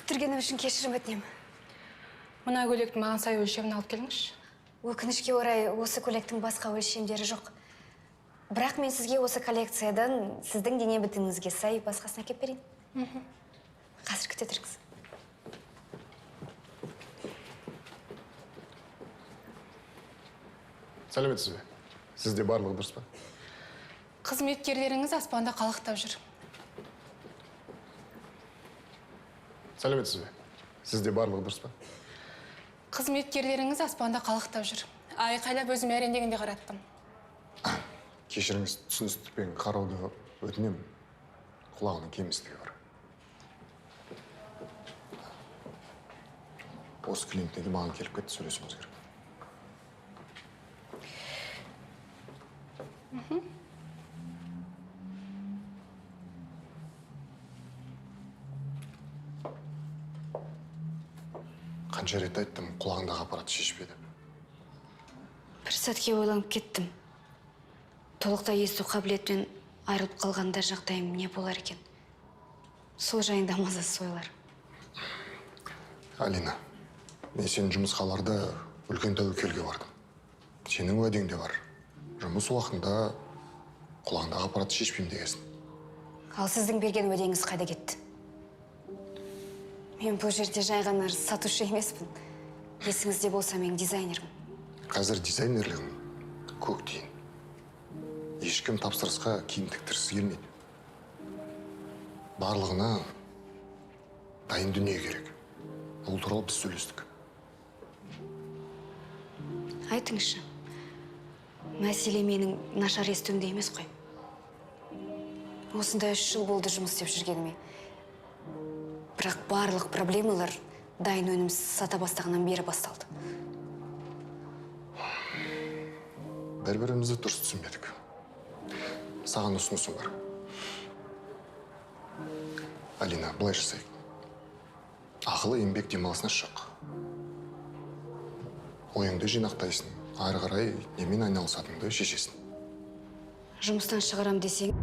Күттіргенім үшін кешірім өтінемін. Мына көйлектің маған сай өлшемін алып келіңізші. Өкінішке орай осы көйлектің басқа өлшемдері жоқ. Бірақ мен сізге осы коллекциядан сіздің дене бітіміңізге сай басқасын әкеп берейін. Қазір күте тұрыңыз. Сәлеметсіз бе? Сізде барлығы дұрыс па? Қызметкерлеріңіз аспанда қалықтап жүр. Сәлеметсіз бе? Сізде барлығы дұрыс па? Қызметкерлеріңіз аспанда қалықтап жүр. Айқайлап өзіме әрендегенде қараттым. Кешіріңіз, түсіністікпен қарауды өтінемін. Құлағының кемістігі бар. Осы клиенттегі маған келіп кетті, сөйлесуіміз керек. Қанша рет айттым, құлағындағы аппаратты шешпеді. Бір сәтке ойланып кеттім. Толықтай есту қабілетпен айырылып қалғанда жағдайым не болар екен? Сол жайында мазасыз ойлар. Алина, мен сенің жұмысқа аларда үлкен тәуекелге бардым. Сенің уәдең де бар. Жұмыс уақытында құлағындағы аппаратты шешпеймін дегенсің. Ал сіздің берген уәдеңіз қайда кетті? Мен бұл жерде жай ғана сатушы емеспін. Есіңізде болса, мен дизайнермін. Қазір дизайнерлігім көк тиын. Ешкім тапсырысқа киім тіктіргісі келмейді. Барлығына дайын дүние керек. Бұл туралы біз сөйлестік. Айтыңызшы, мәселе менің нашар естуімде емес қой. Осында 3 жыл болды жұмыс істеп жүргеніме. Бірақ барлық проблемалар дайын өнім сата бастағаннан бері басталды. Бір-бірімізді дұрыс түсінбедік. Саған ұсынысым бар. Алина, былай жасайық. Ақылы еңбек демалысына шық. Ойыңды жинақтайсың, ары қарай немен айналысатыныңды шешесің. Жұмыстан шығарам десең,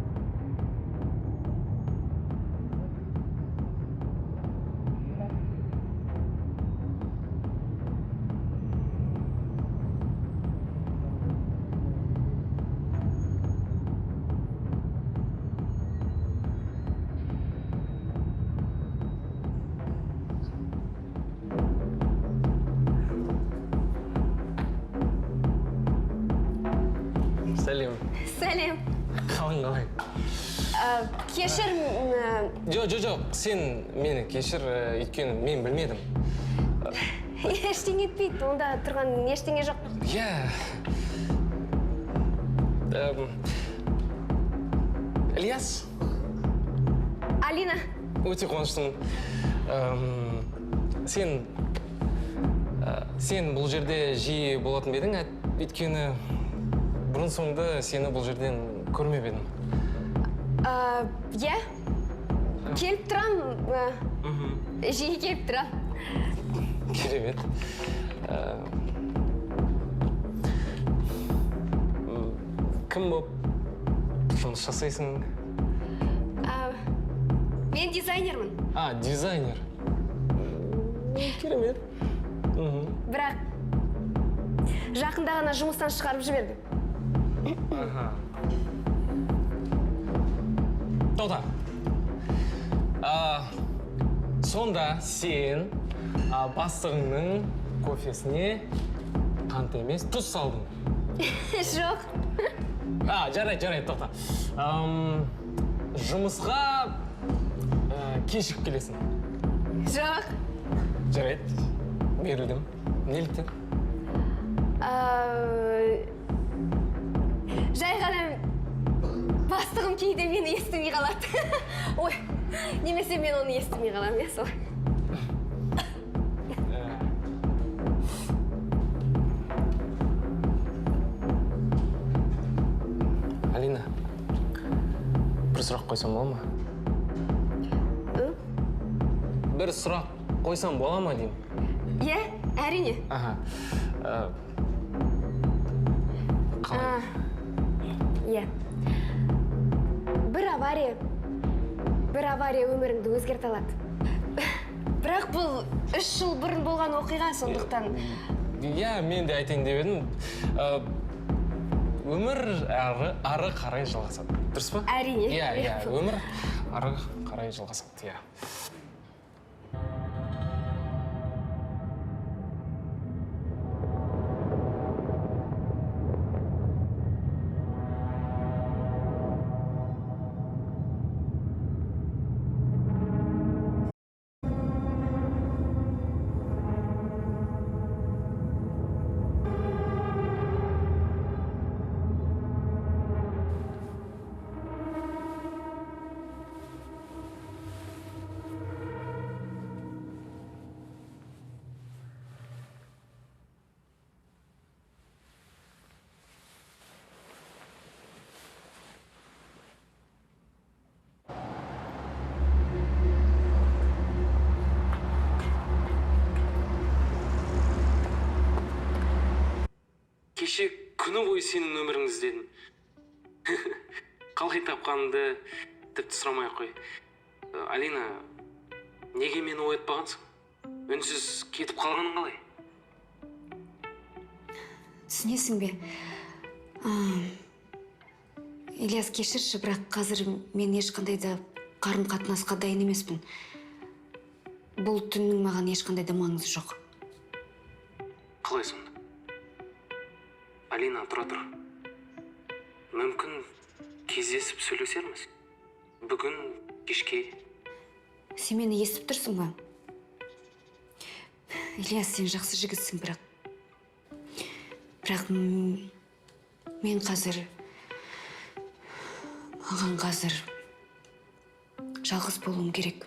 Сәлем. Сәлем. Қалай? Кешір... Жоқ, сен мені кешір, өйткені мен білмедім. Ештеңе етпейді, онда тұрған ештеңе жоқ. Ильяс? Алина. Өте қуаныштымын. Сен бұл жерде жиі болатын бедің, өйткені бұрын соңды сені бұл жерден көрмеп едім. Келіп тұрам, жиі келіп тұрам. Керемет. Кім болып жұмыс жасайсың? Мен дизайнермін. Дизайнер. Керемет. Бірақ жақында ғана жұмыстан шығарып жіберді. Тоқта. Сонда сен бастығыңның кофесіне қант емес, тұз салдың. Жоқ. Жарайды, тоқта. Жұмысқа кешігіп келесің. Жоқ. Жарайды, берілдім. Неліктен? Жай ғана бастығым кейде мені естімей қалады. Ой, немесе мен оны естімей қалам, солай. Алина, бір сұрақ қойсам бола ма? Бір сұрақ қойсам бола ма деймін? Әрине. Қалай? Бір авария өміріңді өзгерте алады. бірақ бұл 3 жыл бұрын болған оқиға, сондықтан Иә, мен де айтайын деп едім. Өмір ары қарай жалғасады. Дұрыс па? Әрине. Иә, өмір ары қарай жалғасады, иә. Кеше күні бойы сенің нөміріңді іздедім. Қалай тапқанымды тіпті сұрамай-ақ қой. Алина, неге мені оятпағансың? Үнсіз кетіп қалғаның қалай? түсінесің бе? Ильяс, кешірші, бірақ қазір мен ешқандай да қарым-қатынасқа дайын емеспін. Бұл түннің маған ешқандай да маңызы жоқ. Қалай сонда? Алина, тұра тұр. Мүмкін кездесіп сөйлесерміз. Бүгін кешке. Сен мені естіп тұрсың ба? Ильяс, сен жақсы жігітсің, бірақ мен қазір маған жалғыз болуым керек.